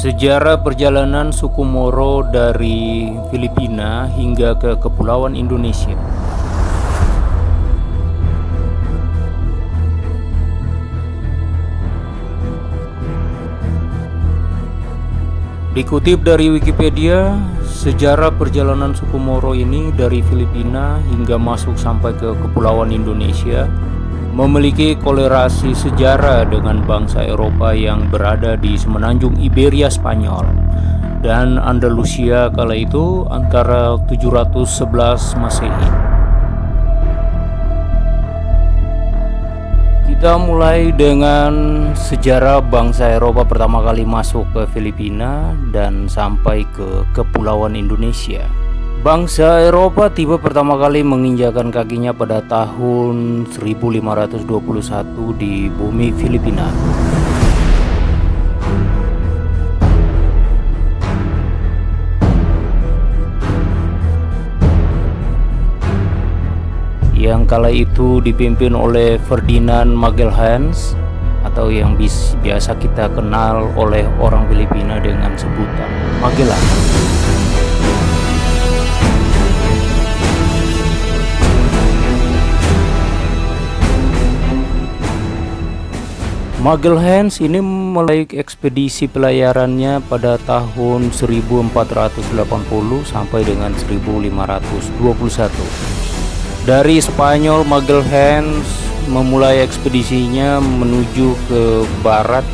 Sejarah perjalanan suku Moro dari Filipina hingga ke Kepulauan Indonesia. Dikutip dari Wikipedia, sejarah perjalanan suku Moro ini dari Filipina hingga masuk sampai ke Kepulauan Indonesia memiliki kolerasi sejarah dengan bangsa Eropa yang berada di semenanjung Iberia Spanyol dan Andalusia kala itu antara 711 Masehi. Kita mulai dengan sejarah bangsa Eropa pertama kali masuk ke Filipina dan sampai ke Kepulauan Indonesia. Bangsa Eropa tiba pertama kali menginjakan kakinya pada tahun 1521 di bumi Filipina. Yang kala itu dipimpin oleh Ferdinand Magelhaens atau yang biasa kita kenal oleh orang Filipina dengan sebutan Magellan. Magelhaens ini mulai ekspedisi pelayarannya pada tahun 1480 sampai dengan 1521. Dari Spanyol, Magelhaens memulai ekspedisinya menuju ke barat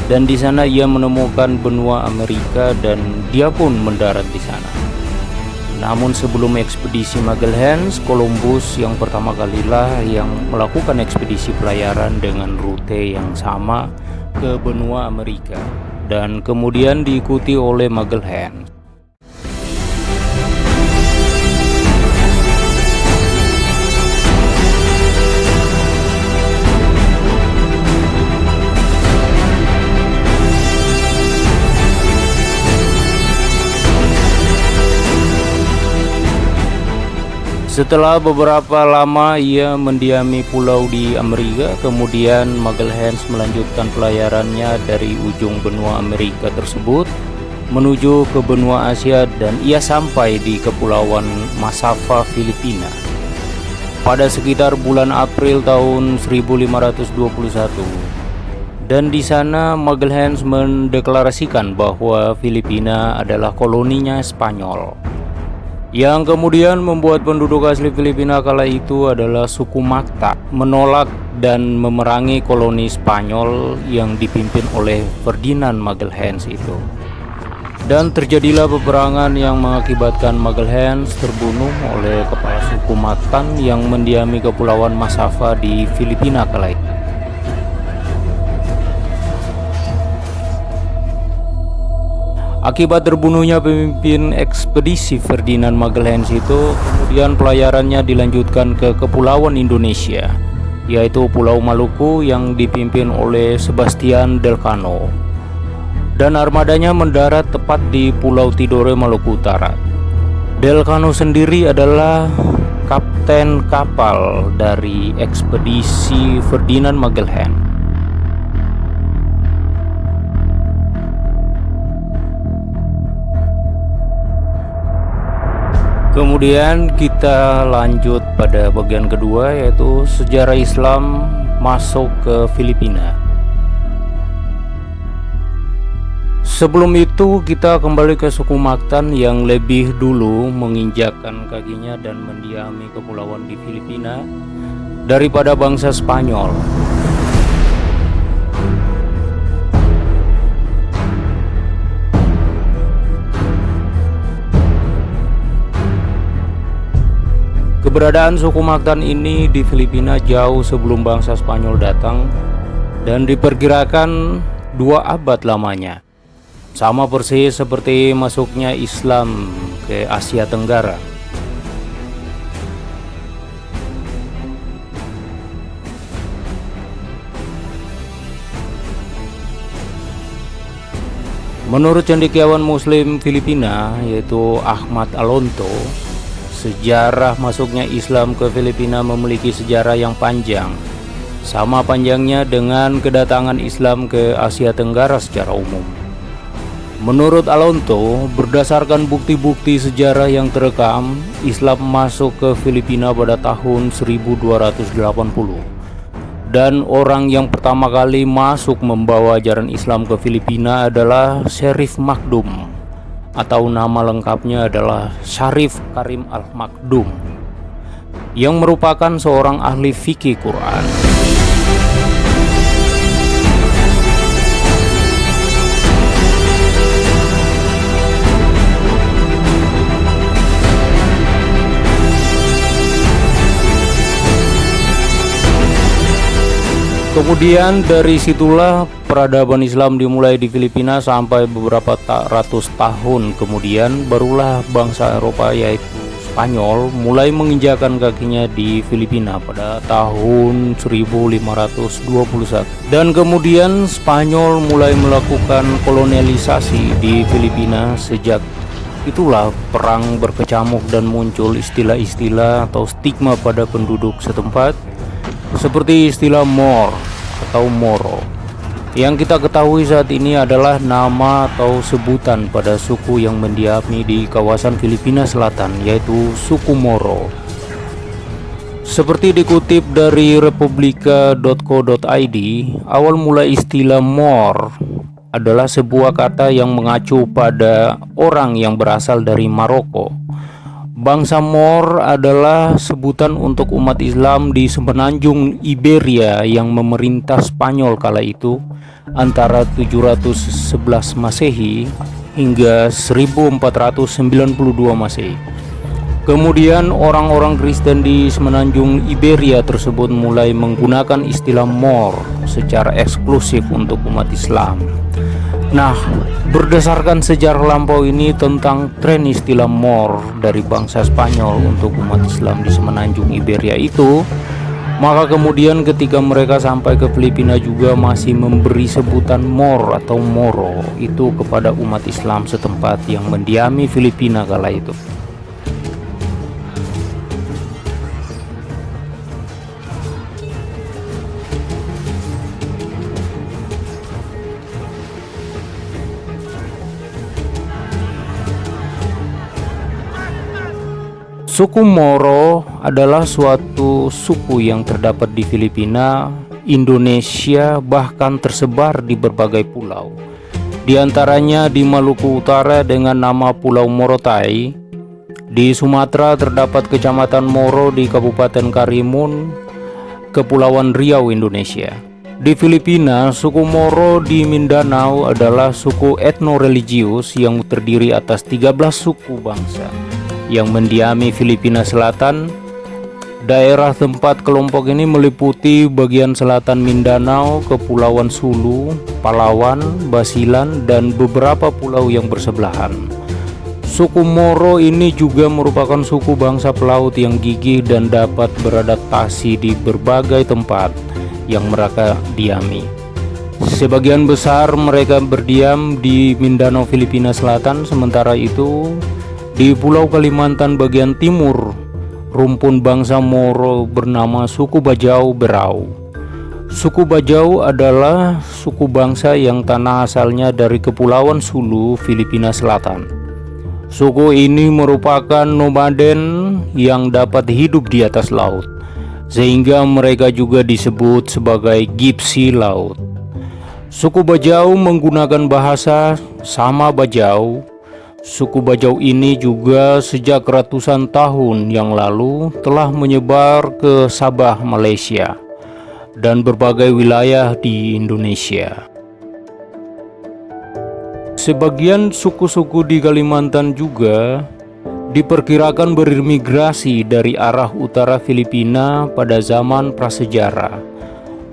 dan di sana ia menemukan benua Amerika dan dia pun mendarat di sana. Namun sebelum ekspedisi Magelhaens, Columbus yang pertama kalilah yang melakukan ekspedisi pelayaran dengan rute yang sama ke benua Amerika dan kemudian diikuti oleh Magelhaens. Setelah beberapa lama ia mendiami pulau di Amerika, kemudian Magelhaens melanjutkan pelayarannya dari ujung benua Amerika tersebut menuju ke benua Asia dan ia sampai di Kepulauan Masava, Filipina pada sekitar bulan April tahun 1521. Dan di sana Magelhaens mendeklarasikan bahwa Filipina adalah koloninya Spanyol, yang kemudian membuat penduduk asli Filipina kala itu adalah suku Macta menolak dan memerangi koloni Spanyol yang dipimpin oleh Ferdinand Magelhaens itu. Dan terjadilah peperangan yang mengakibatkan Magelhaens terbunuh oleh kepala suku Mactan yang mendiami Kepulauan Masava di Filipina kala itu. Akibat terbunuhnya pemimpin ekspedisi Ferdinand Magelhaens itu, kemudian pelayarannya dilanjutkan ke Kepulauan Indonesia, yaitu Pulau Maluku yang dipimpin oleh Sebastian Delcano. Dan armadanya mendarat tepat di Pulau Tidore, Maluku Utara. Delcano sendiri adalah kapten kapal dari ekspedisi Ferdinand Magelhaens. Kemudian kita lanjut pada bagian kedua, yaitu sejarah Islam masuk ke Filipina. Sebelum itu kita kembali ke suku Mactan yang lebih dulu menginjakkan kakinya dan mendiami kepulauan di Filipina daripada bangsa Spanyol. Keberadaan suku Mactan ini di Filipina jauh sebelum bangsa Spanyol datang dan diperkirakan 2 abad lamanya. Sama persis seperti masuknya Islam ke Asia Tenggara. Menurut cendekiawan Muslim Filipina yaitu Ahmad Alonto, sejarah masuknya Islam ke Filipina memiliki sejarah yang panjang, sama panjangnya dengan kedatangan Islam ke Asia Tenggara secara umum. Menurut Alonto, berdasarkan bukti-bukti sejarah yang terekam, Islam masuk ke Filipina pada tahun 1280. Dan orang yang pertama kali masuk membawa ajaran Islam ke Filipina adalah Syarif Makdum, atau nama lengkapnya adalah Syarif Karim Al-Makdum, yang merupakan seorang ahli fikih Quran. Kemudian dari situlah peradaban Islam dimulai di Filipina sampai beberapa ratus tahun kemudian barulah bangsa Eropa yaitu Spanyol mulai menginjakan kakinya di Filipina pada tahun 1521. Dan kemudian Spanyol mulai melakukan kolonialisasi di Filipina. Sejak itulah perang berkecamuk dan muncul istilah-istilah atau stigma pada penduduk setempat, seperti istilah Mor atau Moro. Yang kita ketahui saat ini adalah nama atau sebutan pada suku yang mendiami di kawasan Filipina Selatan, yaitu suku Moro. Seperti dikutip dari republika.co.id, awal mula istilah Mor adalah sebuah kata yang mengacu pada orang yang berasal dari Maroko. Bangsa Mor adalah sebutan untuk umat Islam di semenanjung Iberia yang memerintah Spanyol kala itu antara 711 Masehi hingga 1492 Masehi. Kemudian orang-orang Kristen di semenanjung Iberia tersebut mulai menggunakan istilah Mor secara eksklusif untuk umat Islam. Nah, berdasarkan sejarah lampau ini tentang tren istilah Mor dari bangsa Spanyol untuk umat Islam di semenanjung Iberia itu, maka kemudian ketika mereka sampai ke Filipina juga masih memberi sebutan Mor atau Moro itu kepada umat Islam setempat yang mendiami Filipina kala itu. Suku Moro adalah suatu suku yang terdapat di Filipina, Indonesia, bahkan tersebar di berbagai pulau. Di antaranya di Maluku Utara dengan nama Pulau Morotai. Di Sumatera terdapat Kecamatan Moro di Kabupaten Karimun, Kepulauan Riau, Indonesia. Di Filipina, suku Moro di Mindanao adalah suku etno-religius yang terdiri atas 13 suku bangsa yang mendiami Filipina Selatan. Daerah tempat kelompok ini meliputi bagian selatan Mindanao, Kepulauan Sulu, Palawan, Basilan, dan beberapa pulau yang bersebelahan. Suku Moro ini juga merupakan suku bangsa pelaut yang gigih dan dapat beradaptasi di berbagai tempat yang mereka diami. Sebagian besar mereka berdiam di Mindanao, Filipina Selatan, sementara itu di Pulau Kalimantan bagian timur, rumpun bangsa Moro bernama suku Bajau Berau. Suku Bajau adalah suku bangsa yang tanah asalnya dari Kepulauan Sulu, Filipina Selatan. Suku ini merupakan nomaden yang dapat hidup di atas laut, sehingga mereka juga disebut sebagai Gipsi Laut. Suku Bajau menggunakan bahasa Sama Bajau. Suku Bajau ini juga sejak ratusan tahun yang lalu telah menyebar ke Sabah, Malaysia, dan berbagai wilayah di Indonesia. Sebagian suku-suku di Kalimantan juga diperkirakan bermigrasi dari arah utara Filipina pada zaman prasejarah.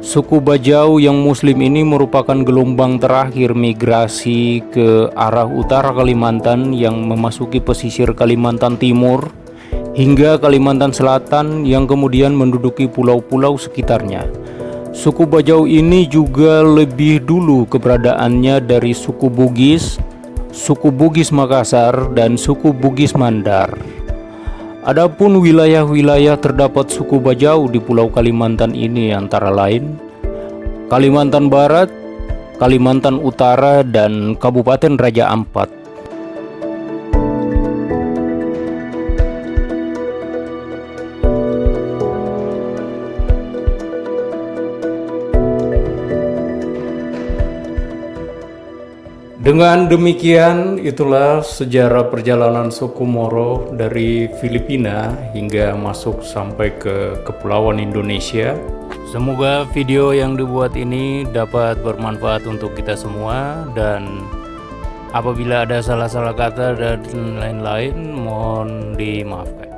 Suku Bajau yang muslim ini merupakan gelombang terakhir migrasi ke arah utara Kalimantan yang memasuki pesisir Kalimantan Timur hingga Kalimantan Selatan yang kemudian menduduki pulau-pulau sekitarnya. Suku Bajau ini juga lebih dulu keberadaannya dari suku Bugis Makassar, dan suku Bugis Mandar. Adapun wilayah-wilayah terdapat suku Bajau di Pulau Kalimantan ini antara lain Kalimantan Barat, Kalimantan Utara, dan Kabupaten Raja Ampat. Dengan demikian, itulah sejarah perjalanan suku Moro dari Filipina hingga masuk sampai ke Kepulauan Indonesia. Semoga video yang dibuat ini dapat bermanfaat untuk kita semua, dan apabila ada salah-salah kata dan lain-lain mohon dimaafkan.